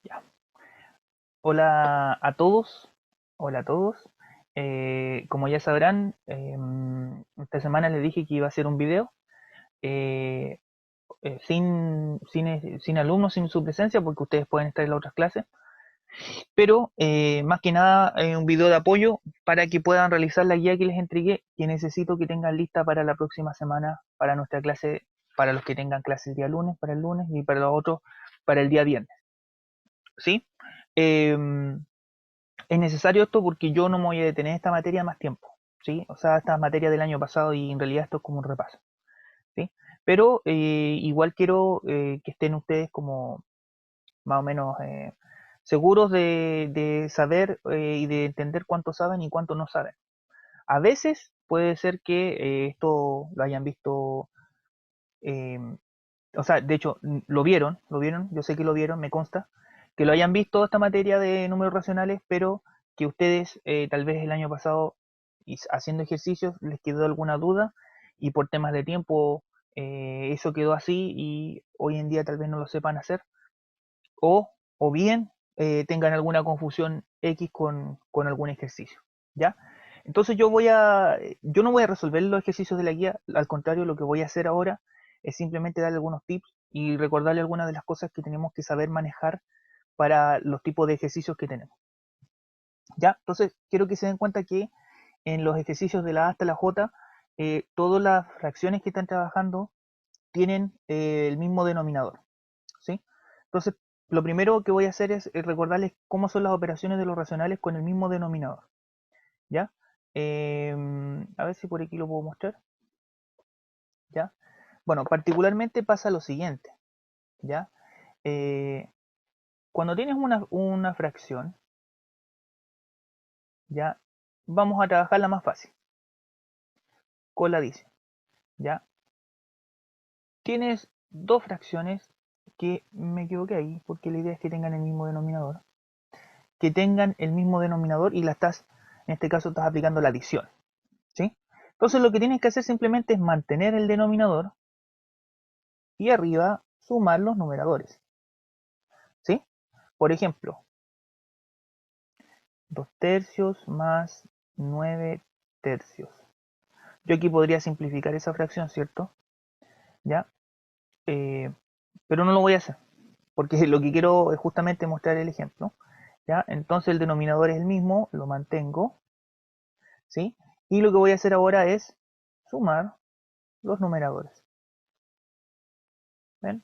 Ya. Hola a todos, hola a todos. Como ya sabrán, esta semana les dije que iba a hacer un video eh, sin alumnos, sin su presencia, porque ustedes pueden estar en las otras clases, pero más que nada un video de apoyo para que puedan realizar la guía que les entregué, que necesito que tengan lista para la próxima semana, para nuestra clase, para los que tengan clase el día lunes, para el lunes, y para los otros, para el día viernes. ¿Sí? Em, Es necesario esto porque yo no me voy a detener en esta materia más tiempo, ¿sí? O sea, esta materia del año pasado y en realidad esto es como un repaso, ¿sí? Pero igual quiero que estén ustedes como más o menos seguros de saber y de entender cuánto saben y cuánto no saben. A veces puede ser que esto lo hayan visto, eh, o sea, de hecho, lo vieron, yo sé que lo vieron, me consta, que lo hayan visto esta materia de números racionales, pero que ustedes tal vez el año pasado haciendo ejercicios les quedó alguna duda y por temas de tiempo eso quedó así y hoy en día tal vez no lo sepan hacer o, o bien tengan alguna confusión X con algún ejercicio, ¿ya? Entonces yo no voy a resolver los ejercicios de la guía, al contrario, lo que voy a hacer ahora es simplemente darle algunos tips y recordarle algunas de las cosas que tenemos que saber manejar para los tipos de ejercicios que tenemos, ¿ya? Entonces quiero que se den cuenta que en los ejercicios de la A hasta la J, todas las fracciones que están trabajando tienen el mismo denominador, ¿sí? Entonces, lo primero que voy a hacer es recordarles cómo son las operaciones de los racionales con el mismo denominador, ¿ya? A ver si por aquí lo puedo mostrar, ¿ya? Bueno, particularmente pasa lo siguiente, ¿ya? Eh, Cuando tienes una fracción, ¿ya? Vamos a trabajarla más fácil, con la adición, ¿ya? Tienes dos fracciones que me equivoqué ahí, porque la idea es que tengan el mismo denominador, y en este caso estás aplicando la adición, ¿sí? Entonces lo que tienes que hacer simplemente es mantener el denominador y arriba sumar los numeradores, ¿sí? Por ejemplo, 2 tercios más 9 tercios. Yo aquí podría simplificar esa fracción, ¿cierto? ¿Ya? Eh, pero no lo voy a hacer, porque lo que quiero es justamente mostrar el ejemplo, ¿ya? Entonces el denominador es el mismo, lo mantengo, ¿sí? Y lo que voy a hacer ahora es sumar los numeradores, ¿ven?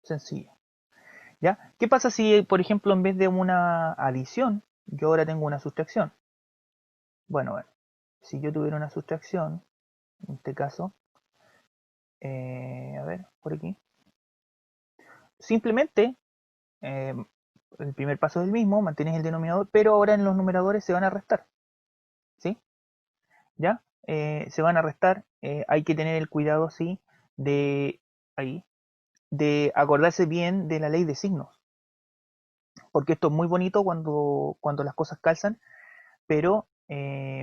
Sencillo. ¿Ya? ¿Qué pasa si, por ejemplo, en vez de una adición, yo ahora tengo una sustracción? Bueno, si yo tuviera una sustracción, en este caso, a ver, por aquí, simplemente eh, el primer paso es el mismo, mantienes el denominador, pero ahora en los numeradores se van a restar, ¿sí? ¿Ya? Se van a restar, hay que tener el cuidado, sí, de ahí, de acordarse bien de la ley de signos, porque esto es muy bonito cuando las cosas calzan, pero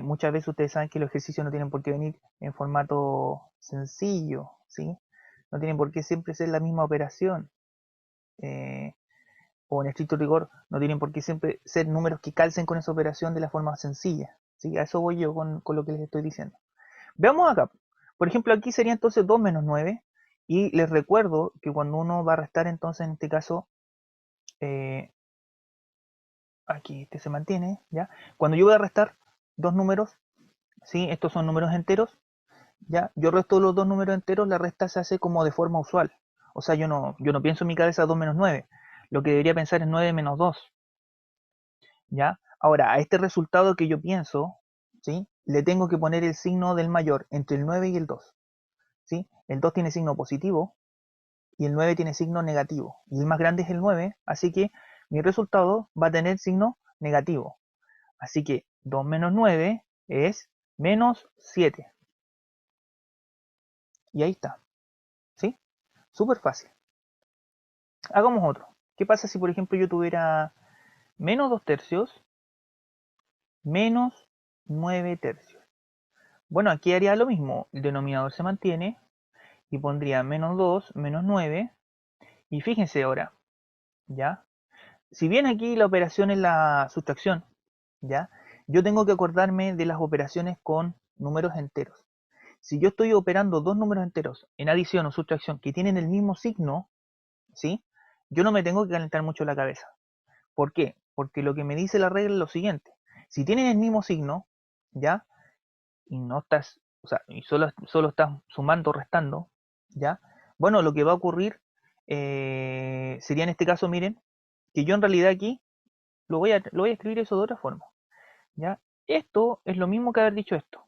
muchas veces ustedes saben que los ejercicios no tienen por qué venir en formato sencillo, ¿sí? No tienen por qué siempre ser la misma operación, eh, o en estricto rigor, no tienen por qué siempre ser números que calcen con esa operación de la forma sencilla, ¿sí? A eso voy yo con lo que les estoy diciendo. Veamos acá, por ejemplo, aquí sería entonces 2 menos 9, y les recuerdo que cuando uno va a restar, entonces en este caso, eh, aquí este se mantiene, ¿ya? Cuando yo voy a restar dos números, ¿sí? Estos son números enteros, ¿ya? Yo resto los dos números enteros, la resta se hace como de forma usual. O sea, yo no pienso en mi cabeza 2 menos 9. Lo que debería pensar es 9 menos 2, ¿ya? Ahora, a este resultado que yo pienso, ¿sí? Le tengo que poner el signo del mayor entre el 9 y el 2, ¿sí? El 2 tiene signo positivo y el 9 tiene signo negativo. Y el más grande es el 9, así que mi resultado va a tener signo negativo. Así que 2 menos 9 es menos 7. Y ahí está, ¿sí? Súper fácil. Hagamos otro. ¿Qué pasa si, por ejemplo, yo tuviera menos 2 tercios menos 9 tercios? Bueno, aquí haría lo mismo. El denominador se mantiene y pondría menos 2 menos 9. Y fíjense ahora, ¿ya? si bien aquí la operación es la sustracción, ¿ya? Yo tengo que acordarme de las operaciones con números enteros. Si yo estoy operando dos números enteros en adición o sustracción que tienen el mismo signo, ¿sí? Yo no me tengo que calentar mucho la cabeza. ¿Por qué? Porque lo que me dice la regla es lo siguiente. Si tienen el mismo signo, ¿ya? Y no estás, o sea, y solo estás sumando o restando, ¿ya? Bueno, lo que va a ocurrir sería en este caso, miren, que yo en realidad aquí lo voy a escribir eso de otra forma, ¿ya? Esto es lo mismo que haber dicho esto,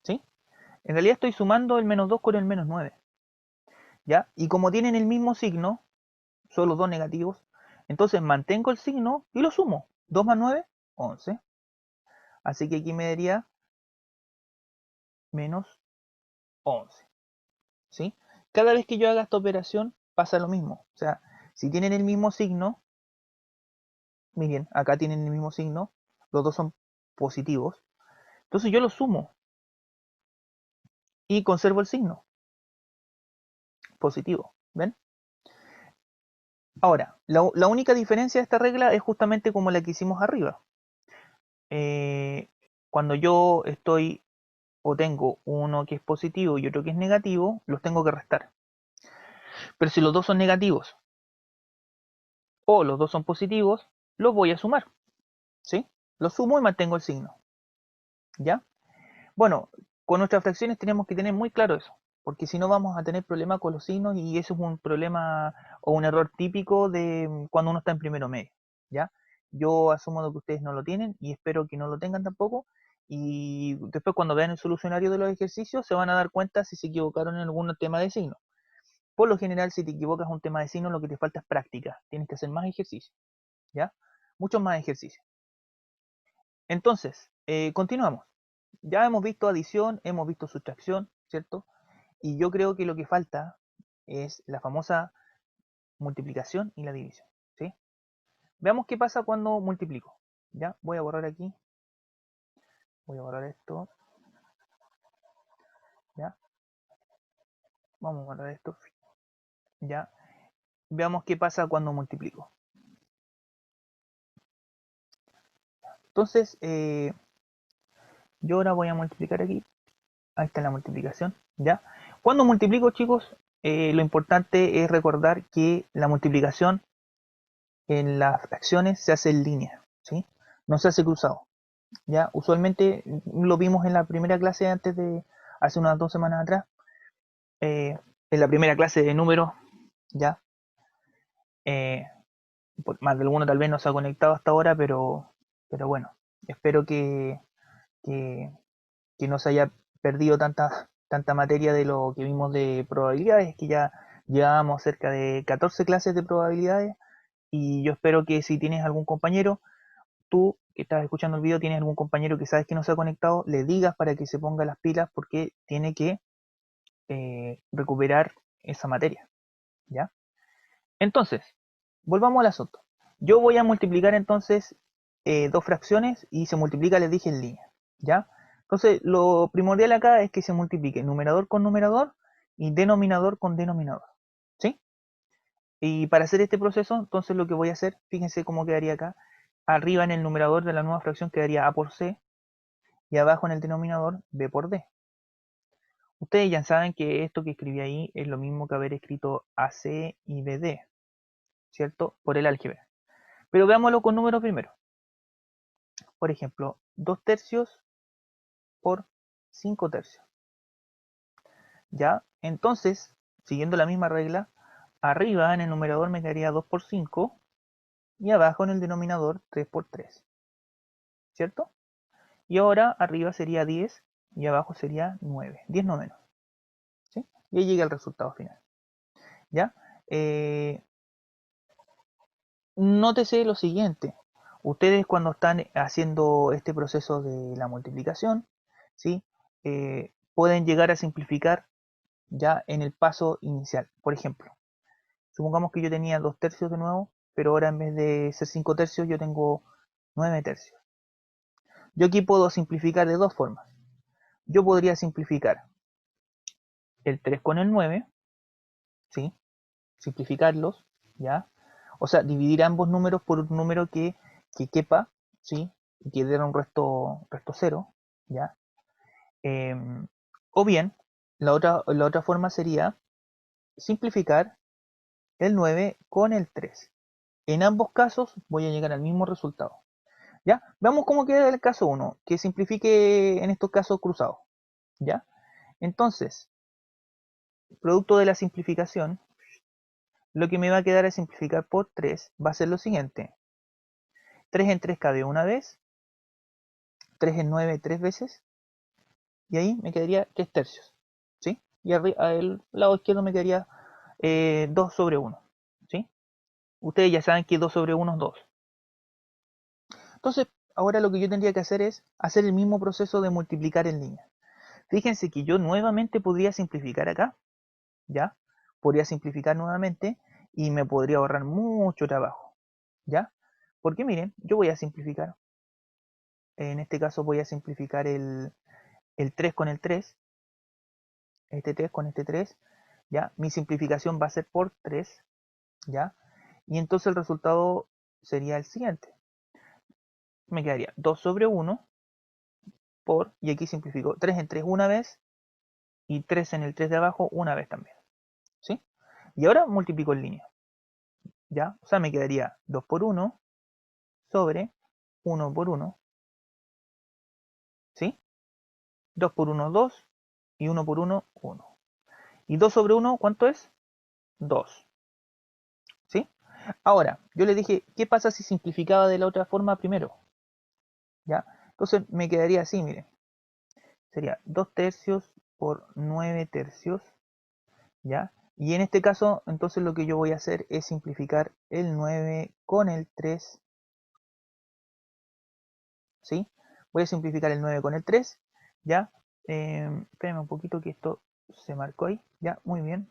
¿sí? En realidad estoy sumando el menos 2 con el menos 9, ¿ya? Y como tienen el mismo signo, son los dos negativos, entonces mantengo el signo y lo sumo. 2 más 9, 11. Así que aquí me daría menos 11, ¿sí? Cada vez que yo haga esta operación pasa lo mismo. O sea, si tienen el mismo signo, miren, acá tienen el mismo signo, los dos son positivos, entonces yo los sumo y conservo el signo positivo, ¿ven? Ahora, la única diferencia de esta regla es justamente como la que hicimos arriba. Eh, Cuando yo estoy o tengo uno que es positivo y otro que es negativo, los tengo que restar. Pero si los dos son negativos o los dos son positivos, los voy a sumar, ¿sí? Los sumo y mantengo el signo, ¿ya? Bueno, con nuestras fracciones tenemos que tener muy claro eso, porque si no vamos a tener problemas con los signos y eso es un problema o un error típico de cuando uno está en primero medio, ¿ya? Yo asumo de que ustedes no lo tienen y espero que no lo tengan tampoco. Y después cuando vean el solucionario de los ejercicios se van a dar cuenta si se equivocaron en algún tema de signo. Por lo general, si te equivocas en un tema de signo, lo que te falta es práctica. Tienes que hacer más ejercicios, ¿ya? Muchos más ejercicios. Entonces, continuamos. Ya hemos visto adición, hemos visto sustracción, ¿cierto? Y yo creo que lo que falta es la famosa multiplicación y la división, ¿sí? Veamos qué pasa cuando multiplico. Ya, voy a borrar aquí. Voy a borrar esto. Ya, vamos a borrar esto. Ya, veamos qué pasa cuando multiplico. Entonces, yo ahora voy a multiplicar aquí. Ahí está la multiplicación, ¿ya? Cuando multiplico, chicos, lo importante es recordar que la multiplicación en las fracciones se hace en línea, ¿sí? No se hace cruzado, ¿ya? Usualmente lo vimos en la primera clase antes de, hace unas 2 semanas atrás, en la primera clase de números, ¿ya? Eh, Más de alguno tal vez no se ha conectado hasta ahora, pero bueno, espero que, que no se haya perdido tanta materia de lo que vimos de probabilidades, que ya llevábamos cerca de 14 clases de probabilidades y yo espero que si tienes algún compañero, tú que estás escuchando el video, tienes algún compañero que sabes que no se ha conectado, le digas para que se ponga las pilas porque tiene que recuperar esa materia, ¿ya? Entonces, volvamos al asunto. Yo voy a multiplicar entonces dos fracciones y se multiplica, les dije, en línea, ¿ya? Entonces, lo primordial acá es que se multiplique numerador con numerador y denominador con denominador, ¿sí? Y para hacer este proceso, entonces lo que voy a hacer, fíjense cómo quedaría acá. Arriba en el numerador de la nueva fracción quedaría A por C y abajo en el denominador B por D. Ustedes ya saben que esto que escribí ahí es lo mismo que haber escrito AC y BD, ¿cierto? Por el álgebra. Pero veámoslo con números primero. Por ejemplo, 2 tercios por 5 tercios. ¿Ya? Entonces, siguiendo la misma regla, arriba en el numerador me quedaría 2 por 5 y abajo en el denominador 3 por 3. ¿Cierto? Y ahora arriba sería 10 y abajo sería 9. 10 no menos. ¿Sí? Y ahí llega el resultado final. ¿Ya? Eh, Nótese lo siguiente. Ustedes cuando están haciendo este proceso de la multiplicación, ¿sí? Pueden llegar a simplificar ya en el paso inicial. Por ejemplo, supongamos que yo tenía 2 tercios de nuevo, pero ahora en vez de ser 5 tercios yo tengo 9 tercios. Yo aquí puedo simplificar de dos formas. Yo podría simplificar el 3 con el 9, ¿sí? simplificarlos, ¿ya? O sea, dividir ambos números por un número que quepa, ¿sí? Y que dé un resto cero, ¿ya? O bien, la otra forma sería simplificar el 9 con el 3. En ambos casos voy a llegar al mismo resultado. ¿Ya? Veamos cómo queda el caso 1, que simplifique en estos casos cruzados. ¿Ya? Entonces, producto de la simplificación, lo que me va a quedar es simplificar por 3, va a ser lo siguiente. 3 en 3 cabe una vez, 3 en 9 tres veces, y ahí me quedaría 3 tercios. ¿Sí? Y al lado izquierdo me quedaría 2 sobre 1. ¿Sí? Ustedes ya saben que 2 sobre 1 es 2. Entonces, ahora lo que yo tendría que hacer es hacer el mismo proceso de multiplicar en línea. Fíjense que yo nuevamente podría simplificar acá, ¿ya? Podría simplificar nuevamente y me podría ahorrar mucho trabajo, ¿ya? Porque miren, yo voy a simplificar. En este caso voy a simplificar el 3 con el 3, este 3 con este 3, ¿ya? Mi simplificación va a ser por 3, ¿ya? Y entonces el resultado sería el siguiente. Me quedaría 2 sobre 1 por, y aquí simplifico 3 en 3 una vez y 3 en el 3 de abajo una vez también, ¿sí? Y ahora multiplico en línea, ¿ya? O sea, me quedaría 2 por 1 sobre 1 por 1, ¿sí? 2 por 1, 2, y 1 por 1, 1. Y 2 sobre 1, ¿cuánto es? 2, ¿sí? Ahora, yo le dije, ¿qué pasa si simplificaba de la otra forma primero? ¿Ya? Entonces me quedaría así, miren. Sería 2 tercios por 9 tercios, ¿ya? Y en este caso, entonces lo que yo voy a hacer es simplificar el 9 con el 3, ¿sí? Voy a simplificar el 9 con el 3, ¿ya? Espérenme un poquito que esto se marcó ahí, ¿ya? Muy bien.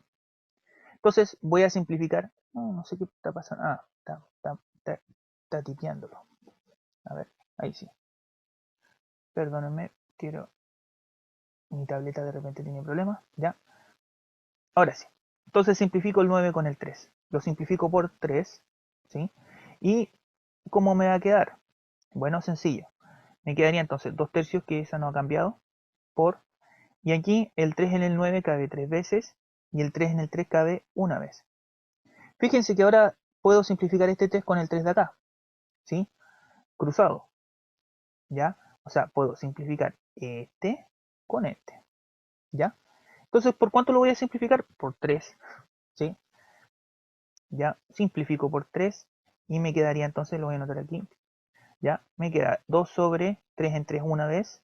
Entonces voy a simplificar. No sé qué está pasando. Ah, está tipeándolo. A ver, ahí sí. Perdónenme, quiero. Mi tableta de repente tiene problemas. Ya. Ahora sí. Entonces simplifico el 9 con el 3. Lo simplifico por 3. ¿Sí? ¿Y cómo me va a quedar? Bueno, sencillo. Me quedaría entonces 2 tercios, que esa no ha cambiado, por. Y aquí el 3 en el 9 cabe 3 veces. Y el 3 en el 3 cabe una vez. Fíjense que ahora puedo simplificar este 3 con el 3 de acá. ¿Sí? Cruzado, ¿ya? O sea, puedo simplificar este con este, ¿ya? Entonces, ¿por cuánto lo voy a simplificar? Por 3, ¿sí? Ya simplifico por 3 y me quedaría entonces, lo voy a anotar aquí, ¿ya? Me queda 2 sobre 3 en 3 una vez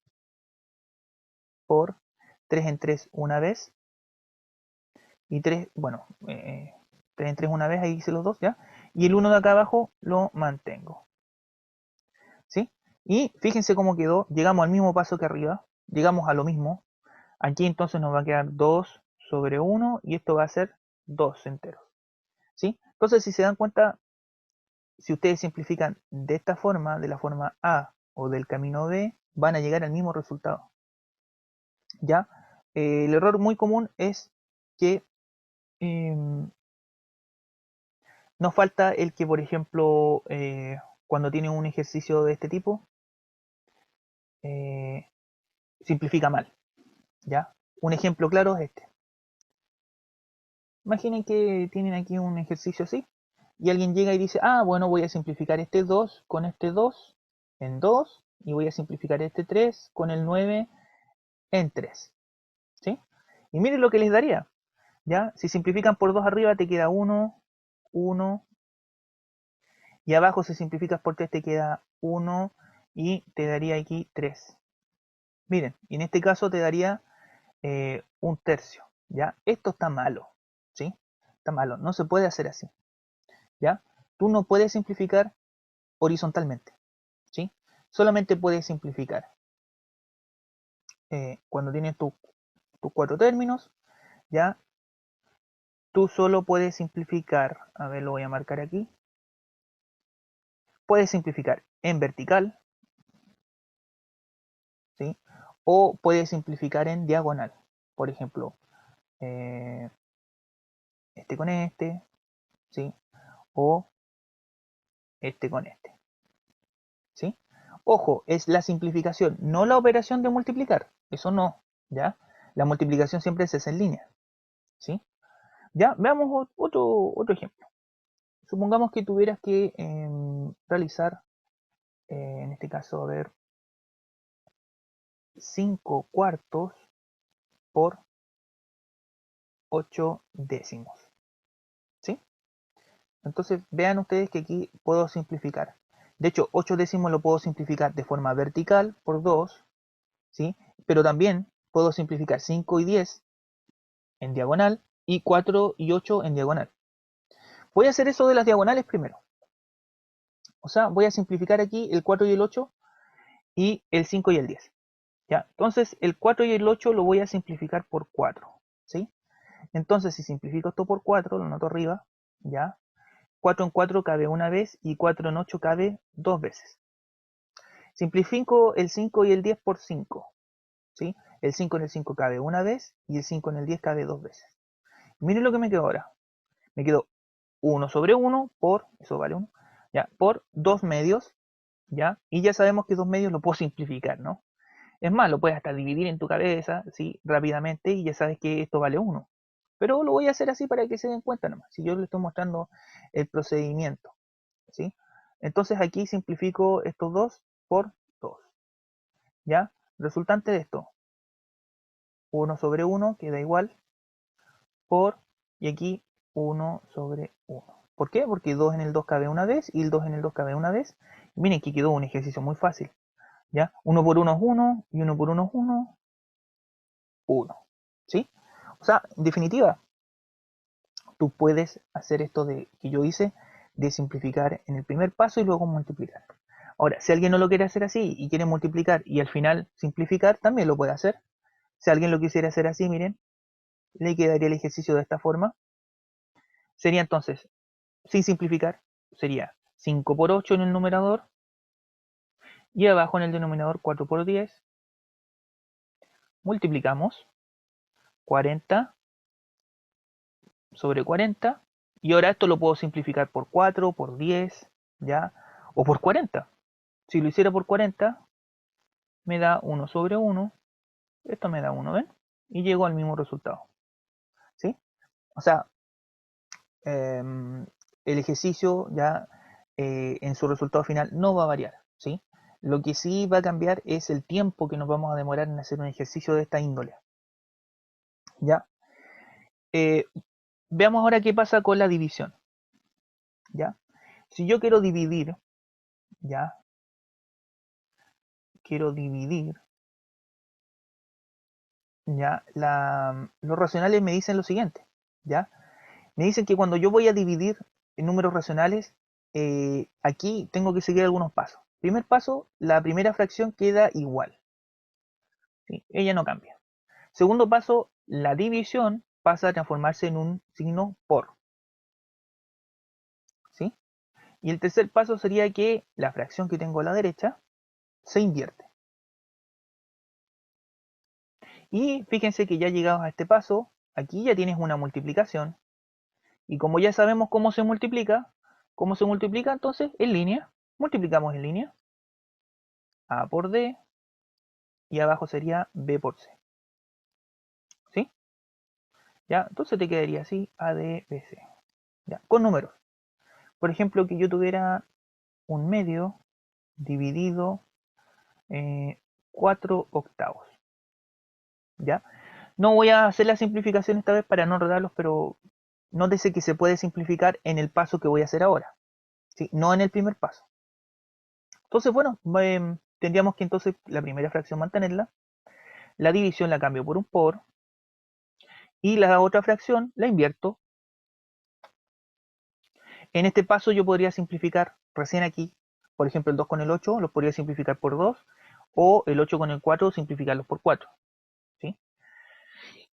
por 3 en 3 una vez y 3, bueno, 3 en 3 una vez, ahí hice los dos, ¿ya? Y el 1 de acá abajo lo mantengo, ¿sí? Y fíjense cómo quedó, llegamos al mismo paso que arriba, llegamos a lo mismo. Aquí entonces nos va a quedar 2 sobre 1 y esto va a ser 2 enteros, ¿sí? Entonces, si se dan cuenta, si ustedes simplifican de esta forma, de la forma A o del camino B, van a llegar al mismo resultado, ¿ya? El error muy común es que nos falta el que, por ejemplo, cuando tiene un ejercicio de este tipo, eh, simplifica mal, ¿ya? Un ejemplo claro es este. Imaginen que tienen aquí un ejercicio así y alguien llega y dice, ah, bueno, voy a simplificar este 2 con este 2 en 2 y voy a simplificar este 3 con el 9 en 3, ¿sí? Y miren lo que les daría, ¿ya? Si simplifican por 2 arriba te queda 1, 1, y abajo si simplificas por 3 te queda 1 y te daría aquí 3. Miren, y en este caso te daría un tercio, ¿ya? Esto está malo, ¿sí? Está malo, no se puede hacer así, ¿ya? Tú no puedes simplificar horizontalmente, ¿sí? Solamente puedes simplificar cuando tienes tus cuatro términos, ¿ya? Tú solo puedes simplificar, a ver, lo voy a marcar aquí, puedes simplificar en vertical, ¿sí? O puedes simplificar en diagonal, por ejemplo, este con este, ¿sí? O este con este, ¿sí? Ojo, es la simplificación, no la operación de multiplicar, eso no, ¿ya? La multiplicación siempre es en línea, ¿sí? Ya, veamos otro ejemplo. Supongamos que tuvieras que realizar, en este caso, a ver, 5 cuartos por 8 décimos, ¿sí? Entonces vean ustedes que aquí puedo simplificar. De hecho, 8 décimos lo puedo simplificar de forma vertical por 2, ¿sí? Pero también puedo simplificar 5 y 10 en diagonal y 4 y 8 en diagonal. Voy a hacer eso de las diagonales primero. O sea, voy a simplificar aquí el 4 y el 8 y el 5 y el 10. ¿Ya? Entonces, el 4 y el 8 lo voy a simplificar por 4, ¿sí? Entonces, si simplifico esto por 4, lo noto arriba, ¿ya? 4 en 4 cabe una vez y 4 en 8 cabe dos veces. Simplifico el 5 y el 10 por 5, ¿sí? El 5 en el 5 cabe una vez y el 5 en el 10 cabe dos veces. Miren lo que me quedó ahora. Me quedó 1 sobre 1 por, eso vale 1, ¿ya? Por 2 medios, ¿ya? Y ya sabemos que 2 medios lo puedo simplificar, ¿no? Es más, lo puedes hasta dividir en tu cabeza, ¿sí? Rápidamente y ya sabes que esto vale 1. Pero lo voy a hacer así para que se den cuenta nomás. Si yo les estoy mostrando el procedimiento, ¿sí? Entonces aquí simplifico estos 2 por 2, ¿ya? Resultante de esto, 1 sobre 1 queda igual por, y aquí 1 sobre 1. ¿Por qué? Porque 2 en el 2 cabe una vez y el 2 en el 2 cabe una vez. Miren que quedó un ejercicio muy fácil, ¿ya? 1 por 1 es 1 y 1 por 1 es 1, 1, ¿sí? O sea, en definitiva, tú puedes hacer esto de que yo hice, de simplificar en el primer paso y luego multiplicar. Ahora, si alguien no lo quiere hacer así y quiere multiplicar y al final simplificar, también lo puede hacer. Si alguien lo quisiera hacer así, miren, le quedaría el ejercicio de esta forma. Sería entonces, sin simplificar, sería 5 por 8 en el numerador y abajo en el denominador 4 por 10. Multiplicamos 40 sobre 40 y ahora esto lo puedo simplificar por 4, por 10, ¿ya? O por 40. Si lo hiciera por 40, me da 1 sobre 1, esto me da 1, ¿ven? Y llego al mismo resultado, ¿sí? O sea, el ejercicio ya en su resultado final no va a variar, ¿sí? Lo que sí va a cambiar es el tiempo que nos vamos a demorar en hacer un ejercicio de esta índole, ¿ya? Eh, Veamos ahora qué pasa con la división, ¿ya? Si yo quiero dividir, ¿ya? Quiero dividir, ¿ya? Los racionales me dicen lo siguiente, ¿ya? Me dicen que cuando yo voy a dividir en números racionales, aquí tengo que seguir algunos pasos. Primer paso, la primera fracción queda igual, ¿sí? Ella no cambia. Segundo paso, la división pasa a transformarse en un signo por, ¿sí? Y el tercer paso sería que la fracción que tengo a la derecha se invierte. Y fíjense que ya llegados a este paso, aquí ya tienes una multiplicación. Y como ya sabemos cómo se multiplica entonces en línea, multiplicamos en línea. A por D y abajo sería B por C. ¿Sí? ¿Ya? Entonces te quedaría así, A, D, B, C. ¿Ya? Con números. Por ejemplo, que yo tuviera un medio dividido 4 octavos. ¿Ya? No voy a hacer la simplificación esta vez para no enredarlos, pero nótese que se puede simplificar en el paso que voy a hacer ahora. ¿Sí? No en el primer paso. Entonces, bueno, tendríamos que entonces la primera fracción mantenerla. La división la cambio por un por. Y la otra fracción la invierto. En este paso yo podría simplificar recién aquí, por ejemplo, el 2 con el 8 los podría simplificar por 2, o el 8 con el 4 simplificarlos por 4, ¿sí?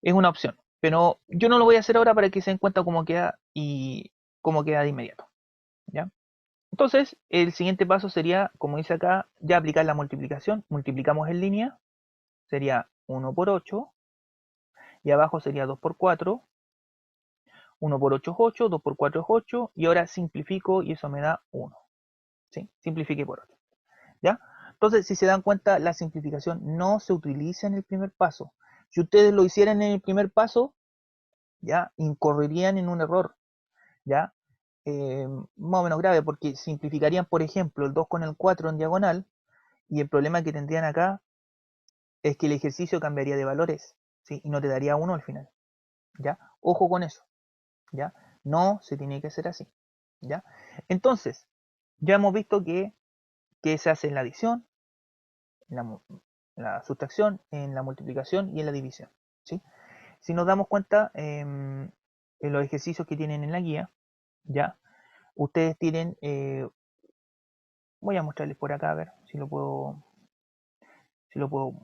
Es una opción, pero yo no lo voy a hacer ahora para que se den cuenta cómo queda y cómo queda de inmediato, ¿ya? Entonces, el siguiente paso sería, como dice acá, ya aplicar la multiplicación. Multiplicamos en línea, sería 1 por 8, y abajo sería 2 por 4, 1 por 8 es 8, 2 por 4 es 8, y ahora simplifico y eso me da 1. ¿Sí? Simplifique por 8. ¿Ya? Entonces, si se dan cuenta, la simplificación no se utiliza en el primer paso. Si ustedes lo hicieran en el primer paso, ya incurrirían en un error, ¿ya? Más o menos grave, porque simplificarían, por ejemplo, el 2 con el 4 en diagonal, y el problema que tendrían acá es que el ejercicio cambiaría de valores, ¿sí? Y no te daría 1 al final, ¿ya? Ojo con eso, ¿ya? No se tiene que hacer así, ¿ya? Entonces, ya hemos visto que se hace en la adición, en la sustracción, en la multiplicación y en la división, ¿sí? Si nos damos cuenta, en los ejercicios que tienen en la guía, ya, ustedes tienen, voy a mostrarles por acá, a ver si lo puedo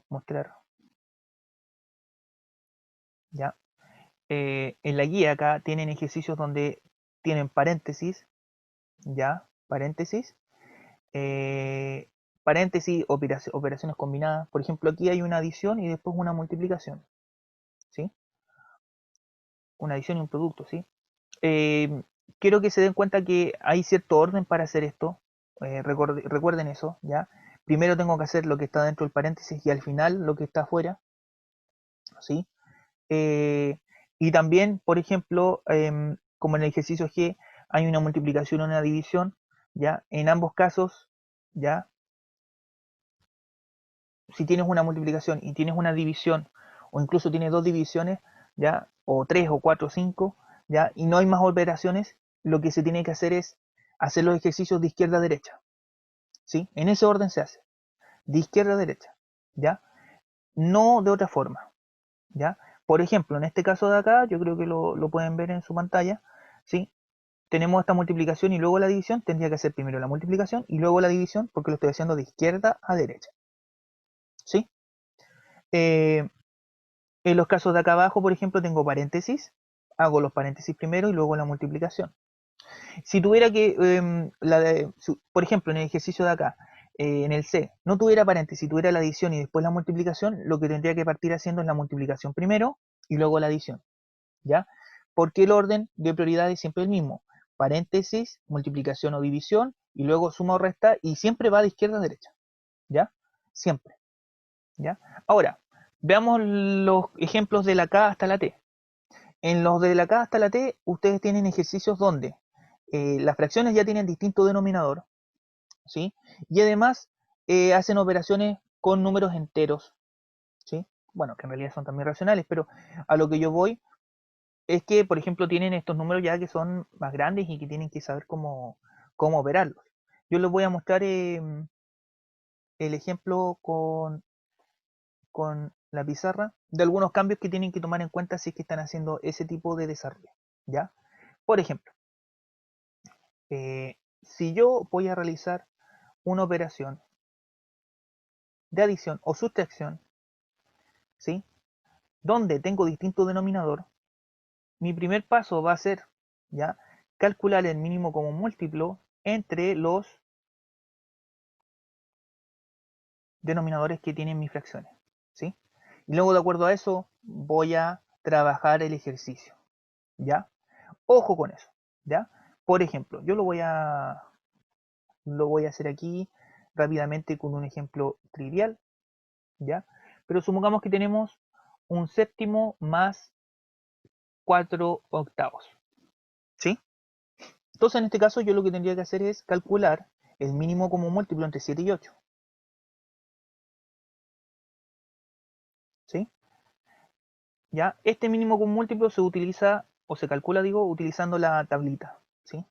mostrar, ya. En la guía acá tienen ejercicios donde tienen paréntesis, ya, paréntesis, eh, paréntesis, operaciones combinadas. Por ejemplo, aquí hay una adición y después una multiplicación, ¿sí? Una adición y un producto, ¿sí? Eh, Quiero que se den cuenta que hay cierto orden para hacer esto. Recuerden eso, ¿ya? Primero tengo que hacer lo que está dentro del paréntesis y al final lo que está afuera, ¿sí? Eh, y también, por ejemplo, como en el ejercicio G, hay una multiplicación o una división, ¿ya? En ambos casos, ¿ya? Si tienes una multiplicación y tienes una división, o incluso tienes dos divisiones, ¿ya? O tres, o cuatro, o cinco, ¿ya? Y no hay más operaciones, lo que se tiene que hacer es hacer los ejercicios de izquierda a derecha, ¿sí? En ese orden se hace, de izquierda a derecha, ¿ya? No de otra forma, ¿ya? Por ejemplo, en este caso de acá, yo creo que lo pueden ver en su pantalla, ¿sí? Tenemos esta multiplicación y luego la división, tendría que hacer primero la multiplicación y luego la división, porque lo estoy haciendo de izquierda a derecha, ¿sí? Eh, en los casos de acá abajo, por ejemplo, tengo paréntesis, hago los paréntesis primero y luego la multiplicación. Si tuviera que, por ejemplo, en el ejercicio de acá, en el C, no tuviera paréntesis, tuviera la adición y después la multiplicación, lo que tendría que partir haciendo es la multiplicación primero y luego la adición, ¿ya? Porque el orden de prioridad es siempre el mismo. Paréntesis, multiplicación o división, y luego suma o resta, y siempre va de izquierda a derecha, ¿ya? Siempre, ¿ya? Ahora, veamos los ejemplos de la K hasta la T. En los de la K hasta la T, ustedes tienen ejercicios donde las fracciones ya tienen distinto denominador, ¿sí? Y además hacen operaciones con números enteros, ¿sí? Bueno, que en realidad son también racionales, pero a lo que yo voy es que, por ejemplo, tienen estos números ya que son más grandes y que tienen que saber cómo operarlos. Yo les voy a mostrar el ejemplo con la pizarra de algunos cambios que tienen que tomar en cuenta si es que están haciendo ese tipo de desarrollo, ¿ya? Por ejemplo, si yo voy a realizar una operación de adición o sustracción, ¿sí? Donde tengo distinto denominador, mi primer paso va a ser, ¿ya? Calcular el mínimo común múltiplo entre los denominadores que tienen mis fracciones, ¿sí? Y luego, de acuerdo a eso, voy a trabajar el ejercicio, ¿ya? Ojo con eso, ¿ya? Por ejemplo, yo lo voy a hacer aquí rápidamente con un ejemplo trivial, ¿ya? Pero supongamos que tenemos un séptimo más 4 octavos, ¿sí? Entonces, en este caso, yo lo que tendría que hacer es calcular el mínimo común múltiplo entre 7 y 8, ¿sí? Ya, este mínimo común múltiplo se utiliza, o se calcula, digo, utilizando la tablita, ¿sí?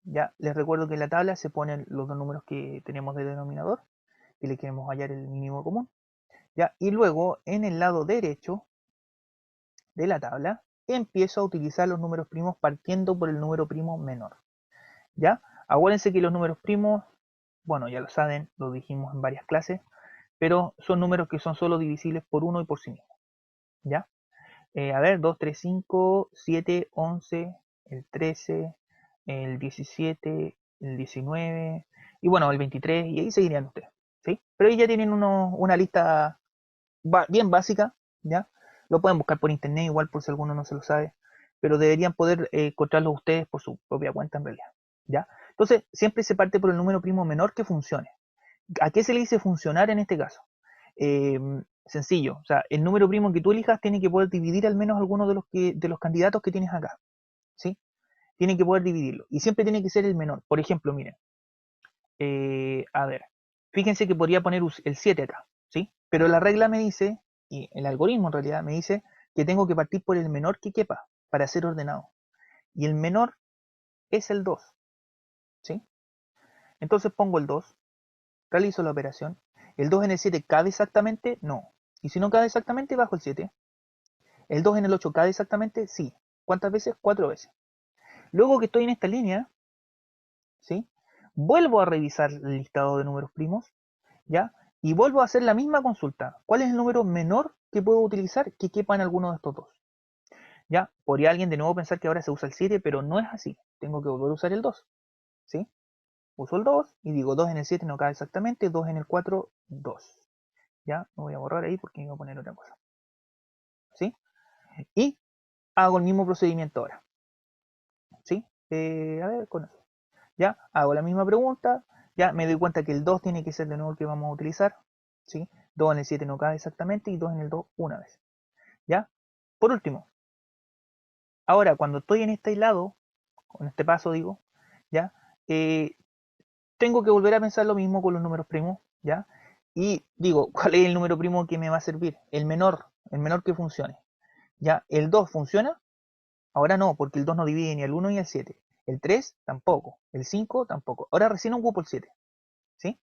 Ya, les recuerdo que en la tabla se ponen los dos números que tenemos de denominador, y le queremos hallar el mínimo común, ¿ya? Y luego, en el lado derecho de la tabla, empiezo a utilizar los números primos partiendo por el número primo menor, ¿ya? Acuérdense que los números primos, bueno, ya lo saben, lo dijimos en varias clases, pero son números que son solo divisibles por uno y por sí mismos, ¿ya? A ver, 2, 3, 5, 7, 11, el 13, el 17, el 19 y bueno, el 23 y ahí seguirían ustedes, ¿sí? Pero ahí ya tienen una lista bien básica, ¿ya? Lo pueden buscar por internet igual por si alguno no se lo sabe, pero deberían poder encontrarlo ustedes por su propia cuenta en realidad, ¿ya? Entonces, siempre se parte por el número primo menor que funcione. ¿A qué se le dice funcionar en este caso? Eh, Sencillo, o sea, el número primo que tú elijas tiene que poder dividir al menos alguno de los candidatos que tienes acá, ¿sí? Tiene que poder dividirlo, y siempre tiene que ser el menor. Por ejemplo, miren, a ver, fíjense que podría poner el 7 acá, ¿sí? Pero la regla me dice, y el algoritmo en realidad me dice, que tengo que partir por el menor que quepa para ser ordenado. Y el menor es el 2, ¿sí? Entonces pongo el 2, realizo la operación. ¿El 2 en el 7 cabe exactamente? No. Y si no cabe exactamente, bajo el 7. ¿El 2 en el 8 cabe exactamente? Sí. ¿Cuántas veces? 4 veces. Luego que estoy en esta línea, ¿sí? Vuelvo a revisar el listado de números primos, ¿ya? Y vuelvo a hacer la misma consulta. ¿Cuál es el número menor que puedo utilizar que quepa en alguno de estos dos? ¿Ya? Podría alguien de nuevo pensar que ahora se usa el 7, pero no es así. Tengo que volver a usar el 2, ¿sí? Uso el 2 y digo 2 en el 7 no cabe exactamente, 2 en el 4, 2. ¿Ya? Me voy a borrar ahí porque me voy a poner otra cosa, ¿sí? Y hago el mismo procedimiento ahora, ¿sí? A ver, con eso. Ya, hago la misma pregunta, ya me doy cuenta que el 2 tiene que ser de nuevo el que vamos a utilizar, ¿sí? 2 en el 7 no cabe exactamente y 2 en el 2 una vez, ¿ya? Por último, ahora cuando estoy en este lado, con este paso digo, ¿ya? Eh, Tengo que volver a pensar lo mismo con los números primos, ¿ya? Y digo, ¿cuál es el número primo que me va a servir? El menor que funcione, ¿ya? ¿El 2 funciona? Ahora no, porque el 2 no divide ni el 1 ni el 7. El 3 tampoco, el 5 tampoco. Ahora recién ocupo el 7, ¿sí?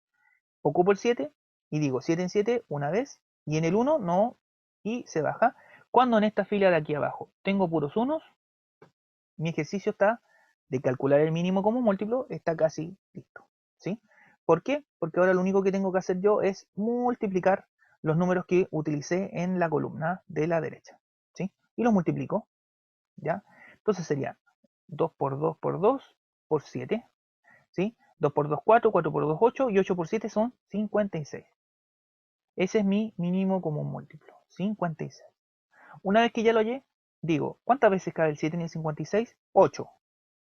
Ocupo el 7 y digo 7 en 7 una vez, y en el 1 no, y se baja. Cuando en esta fila de aquí abajo tengo puros unos, mi ejercicio está de calcular el mínimo como múltiplo, está casi listo, ¿sí? ¿Por qué? Porque ahora lo único que tengo que hacer yo es multiplicar los números que utilicé en la columna de la derecha, ¿sí? Y los multiplico, ¿ya? Entonces sería 2 por 2 por 2 por 7, ¿sí? 2 por 2 4, 4 por 2 8 y 8 por 7 son 56. Ese es mi mínimo común múltiplo, 56. Una vez que ya lo hallé, digo, ¿cuántas veces cabe el 7 en el 56? 8,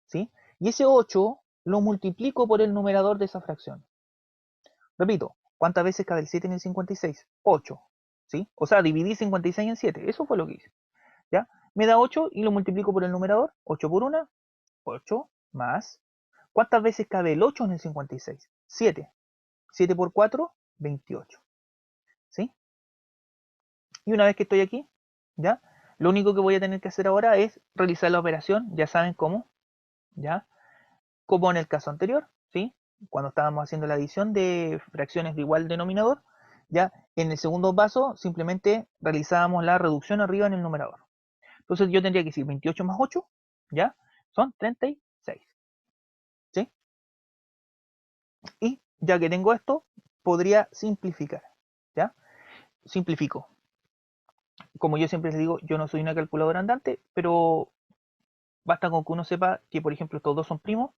¿sí? Y ese 8 lo multiplico por el numerador de esa fracción. Repito, ¿cuántas veces cabe el 7 en el 56? 8, ¿sí? O sea, dividí 56 en 7, eso fue lo que hice, ¿ya? Me da 8 y lo multiplico por el numerador, 8 por 1, 8 más. ¿Cuántas veces cabe el 8 en el 56? 7. 7 por 4, 28, ¿sí? Y una vez que estoy aquí, ¿ya? Lo único que voy a tener que hacer ahora es realizar la operación, ya saben cómo, ¿ya? Como en el caso anterior, ¿sí? Cuando estábamos haciendo la adición de fracciones de igual denominador, ya en el segundo paso simplemente realizábamos la reducción arriba en el numerador. Entonces yo tendría que decir 28 más 8, ¿ya? Son 36, ¿sí? Y ya que tengo esto, podría simplificar, ¿ya? Simplifico. Como yo siempre les digo, yo no soy una calculadora andante, pero basta con que uno sepa que, por ejemplo, estos dos son primos,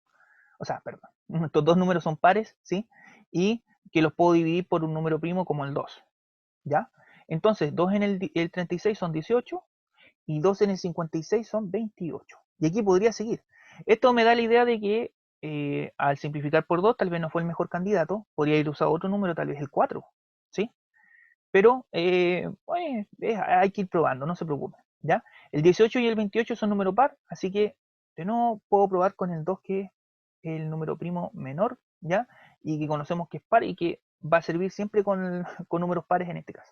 o sea, perdón, estos dos números son pares, ¿sí? Y que los puedo dividir por un número primo como el 2, ¿ya? Entonces, 2 en el 36 son 18 y 2 en el 56 son 28. Y aquí podría seguir. Esto me da la idea de que al simplificar por 2 tal vez no fue el mejor candidato, podría ir usado otro número, tal vez el 4, ¿sí? Pero pues, hay que ir probando, no se preocupen, ¿ya? El 18 y el 28 son número par, así que de nuevo puedo probar con el 2, que es el número primo menor, ¿ya? Y que conocemos que es par y que va a servir siempre con números pares en este caso.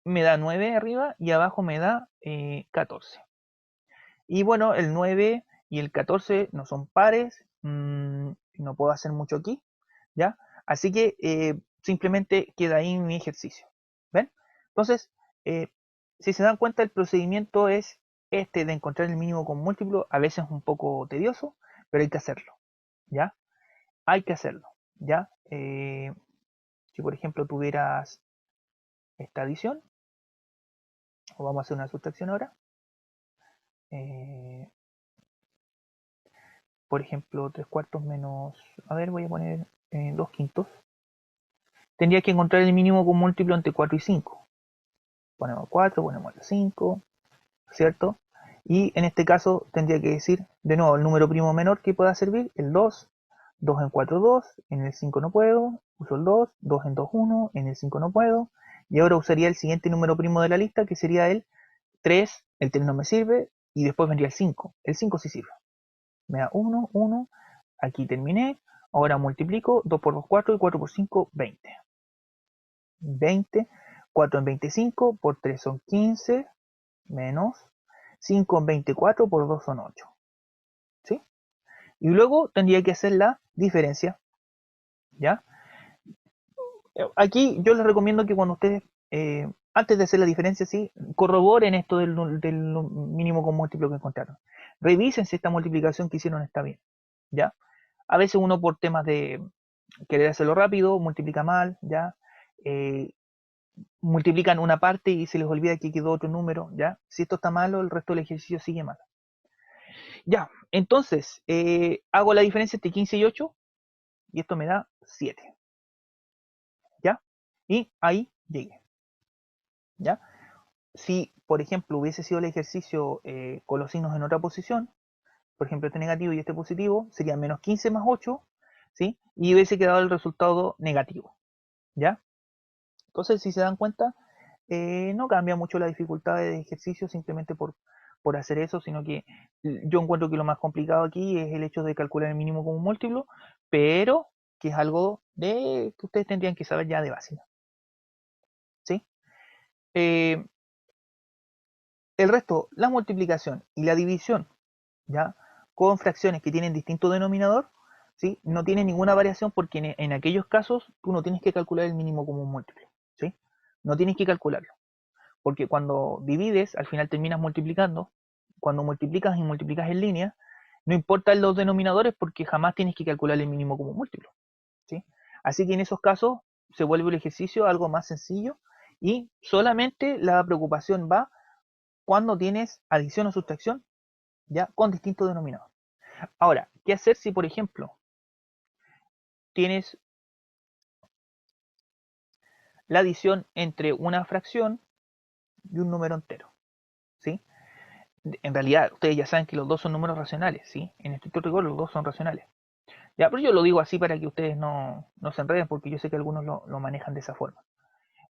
Me da 9 arriba y abajo me da 14. Y bueno, el 9 y el 14 no son pares, no puedo hacer mucho aquí, ¿ya? Así que simplemente queda ahí mi ejercicio. ¿Ven? Entonces, eh, si se dan cuenta, el procedimiento es este de encontrar el mínimo con múltiplo. A veces es un poco tedioso, pero hay que hacerlo, ¿ya? Hay que hacerlo, ¿ya? Si por ejemplo tuvieras esta adición, o vamos a hacer una sustracción ahora, eh, por ejemplo, 3 cuartos menos, a ver, voy a poner 2 quintos, tendría que encontrar el mínimo con múltiplo entre 4 y 5. Ponemos 4, ponemos el 5, ¿cierto? Y en este caso tendría que decir, de nuevo, el número primo menor que pueda servir, el 2. 2 en 4, 2. En el 5 no puedo. Uso el 2. 2 en 2, 1. En el 5 no puedo. Y ahora usaría el siguiente número primo de la lista, que sería el 3. El 3 no me sirve. Y después vendría el 5. El 5 sí sirve. Me da 1, 1. Aquí terminé. Ahora multiplico. 2 por 2, 4. Y 4 por 5, 20. 20. 4 en 25. Por 3 son 15. Menos 5 en 24 por 2 son 8. ¿Sí? Y luego tendría que hacer la diferencia. ¿Ya? Aquí yo les recomiendo que cuando ustedes, antes de hacer la diferencia, sí, corroboren esto del mínimo con múltiplo que encontraron. Revisen si esta multiplicación que hicieron está bien. ¿Ya? A veces uno por temas de querer hacerlo rápido, multiplica mal, ¿ya? Eh, multiplican una parte y se les olvida que quedó otro número, ¿ya? Si esto está malo, el resto del ejercicio sigue mal. Ya, entonces, hago la diferencia entre 15 y 8 y esto me da 7. ¿Ya? Y ahí llegué. ¿Ya? Si, por ejemplo, hubiese sido el ejercicio con los signos en otra posición, por ejemplo, este negativo y este positivo, sería menos 15 más 8, ¿sí? Y hubiese quedado el resultado negativo. ¿Ya? Entonces, si se dan cuenta, no cambia mucho la dificultad de ejercicio simplemente por hacer eso, sino que yo encuentro que lo más complicado aquí es el hecho de calcular el mínimo como un múltiplo, pero que es algo de que ustedes tendrían que saber ya de base. ¿Sí? Eh, el resto, la multiplicación y la división, ¿ya? Con fracciones que tienen distinto denominador, ¿sí? No tiene ninguna variación porque en aquellos casos tú no tienes que calcular el mínimo como un múltiplo, ¿sí? No tienes que calcularlo. Porque cuando divides, al final terminas multiplicando. Cuando multiplicas y multiplicas en línea, no importan los denominadores porque jamás tienes que calcular el mínimo como múltiplo. ¿Sí? Así que en esos casos se vuelve el ejercicio algo más sencillo y solamente la preocupación va cuando tienes adición o sustracción ya con distintos denominadores. Ahora, ¿qué hacer si, por ejemplo, tienes la adición entre una fracción y un número entero? ¿Sí? En realidad, ustedes ya saben que los dos son números racionales, ¿sí? En estricto rigor, los dos son racionales. Ya, pero yo lo digo así para que ustedes no se enreden, porque yo sé que algunos lo manejan de esa forma.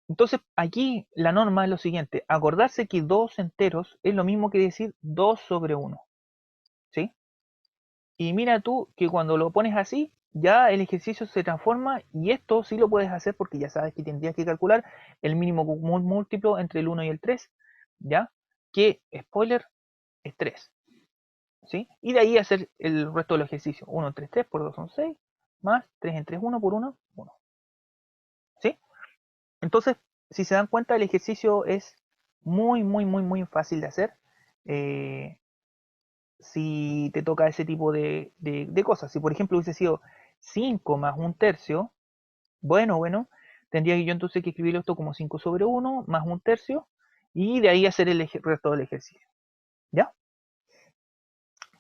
Entonces, aquí la norma es lo siguiente: acordarse que 2 enteros es lo mismo que decir 2 sobre 1, ¿sí? Y mira tú que cuando lo pones así, ya el ejercicio se transforma y esto sí lo puedes hacer porque ya sabes que tendrías que calcular el mínimo común múltiplo entre el 1 y el 3, ¿ya? Que, spoiler, es 3. ¿Sí? Y de ahí hacer el resto del ejercicio. 1 en 3, 3 por 2 son 6, más 3 en 3, 1 por 1, 1. ¿Sí? Entonces, si se dan cuenta, el ejercicio es muy, muy, muy, muy fácil de hacer. eh, si te toca ese tipo de cosas. Si por ejemplo hubiese sido 5 más un tercio, bueno, tendría yo entonces que escribir esto como 5 sobre 1 más un tercio y de ahí hacer el resto del ejercicio. ¿Ya?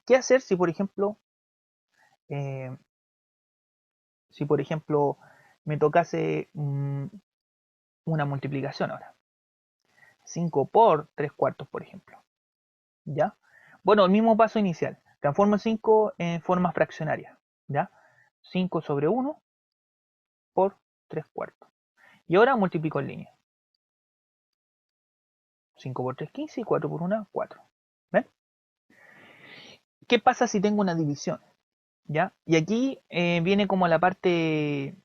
¿Qué hacer eh, si por ejemplo me tocase una multiplicación ahora? 5 por 3 cuartos, por ejemplo. ¿Ya? Bueno, el mismo paso inicial. Transformo el 5 en forma fraccionaria. ¿Ya? 5 sobre 1 por 3 cuartos. Y ahora multiplico en línea. 5 por 3, 15 y 4 por 1, 4. ¿Ven? ¿Qué pasa si tengo una división? ¿Ya? Y aquí viene como la parte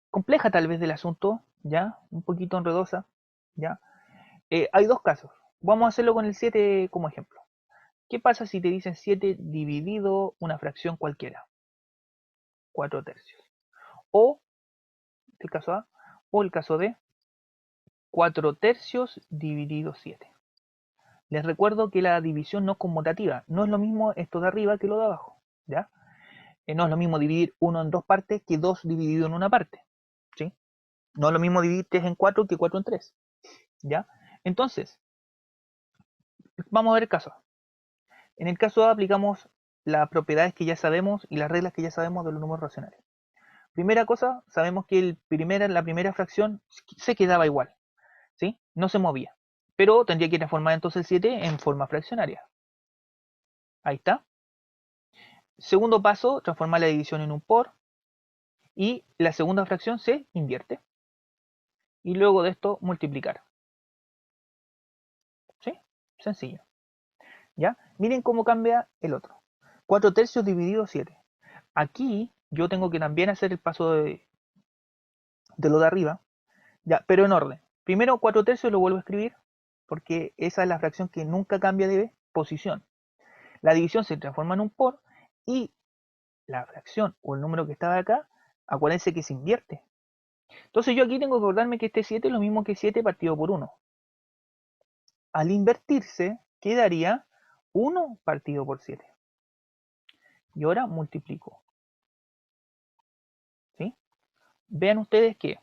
compleja tal vez del asunto, ¿ya? Un poquito enredosa, ¿ya? Hay dos casos. Vamos a hacerlo con el 7 como ejemplo. ¿Qué pasa si te dicen 7 dividido una fracción cualquiera? 4 tercios. O, el caso A, o el caso B, 4 tercios dividido 7. Les recuerdo que la división no es conmutativa. No es lo mismo esto de arriba que lo de abajo, ¿ya? No es lo mismo dividir 1 en dos partes que 2 dividido en una parte, ¿sí? No es lo mismo dividir 3 en 4 que 4 en 3, ¿ya? Entonces, vamos a ver el caso A. En el caso A aplicamos las propiedades que ya sabemos y las reglas que ya sabemos de los números racionales. Primera cosa, sabemos que la primera fracción se quedaba igual, ¿sí? No se movía. Pero tendría que transformar entonces el 7 en forma fraccionaria. Ahí está. Segundo paso, transformar la división en un por. Y la segunda fracción se invierte. Y luego de esto, multiplicar. ¿Sí? Sencillo. ¿Ya? Miren cómo cambia el otro. 4 tercios dividido 7. Aquí yo tengo que también hacer el paso de lo de arriba, ya, pero en orden. Primero 4 tercios lo vuelvo a escribir, porque esa es la fracción que nunca cambia de posición. La división se transforma en un por, y la fracción o el número que estaba acá, acuérdense que se invierte. Entonces yo aquí tengo que acordarme que este 7 es lo mismo que 7 partido por 1. Al invertirse, quedaría 1 partido por 7. Y ahora multiplico. ¿Sí? Vean ustedes que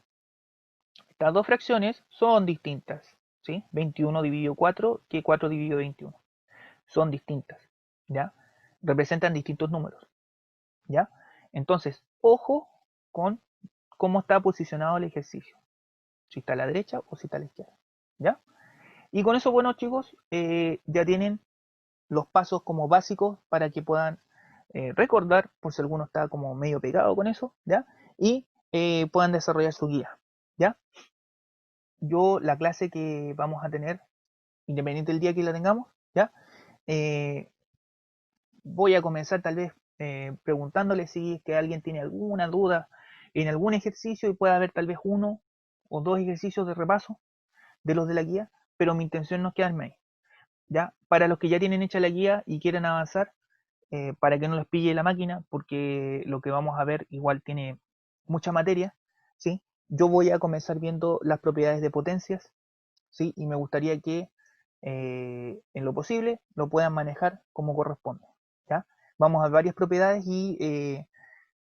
estas dos fracciones son distintas. ¿Sí? 21 dividido 4 que 4 dividido 21. Son distintas. ¿Ya? Representan distintos números. ¿Ya? Entonces, ojo con cómo está posicionado el ejercicio. Si está a la derecha o si está a la izquierda. ¿Ya? Y con eso, bueno, chicos, ya tienen los pasos como básicos para que puedan recordar, por si alguno está como medio pegado con eso, ¿ya? Y puedan desarrollar su guía, ¿ya? Yo, la clase que vamos a tener, independiente del día que la tengamos, ¿ya? Eh, Voy a comenzar tal vez preguntándole si es que alguien tiene alguna duda en algún ejercicio y puede haber tal vez uno o dos ejercicios de repaso de los de la guía, pero mi intención no es quedarme ahí, ¿ya? Para los que ya tienen hecha la guía y quieren avanzar, para que no les pille la máquina, porque lo que vamos a ver igual tiene mucha materia, ¿sí? Yo voy a comenzar viendo las propiedades de potencias, ¿sí? Y me gustaría que en lo posible lo puedan manejar como corresponde, ¿ya? Vamos a ver varias propiedades y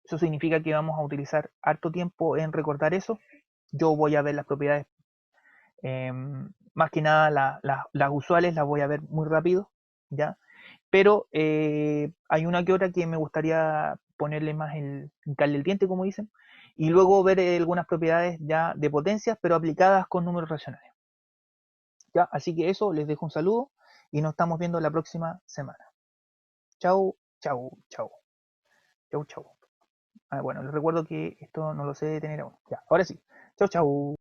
eso significa que vamos a utilizar harto tiempo en recordar eso. Yo voy a ver las propiedades, más que nada las usuales las voy a ver muy rápido, ¿ya? Pero hay una que otra que me gustaría ponerle más el hincarle el diente, como dicen, y luego ver algunas propiedades ya de potencias, pero aplicadas con números racionales. ¿Ya? Así que eso, les dejo un saludo y nos estamos viendo la próxima semana. Chau, chau, chau, chau, chau. Ah, bueno, les recuerdo que esto no lo sé detener aún. Ya, ahora sí. Chau, chau.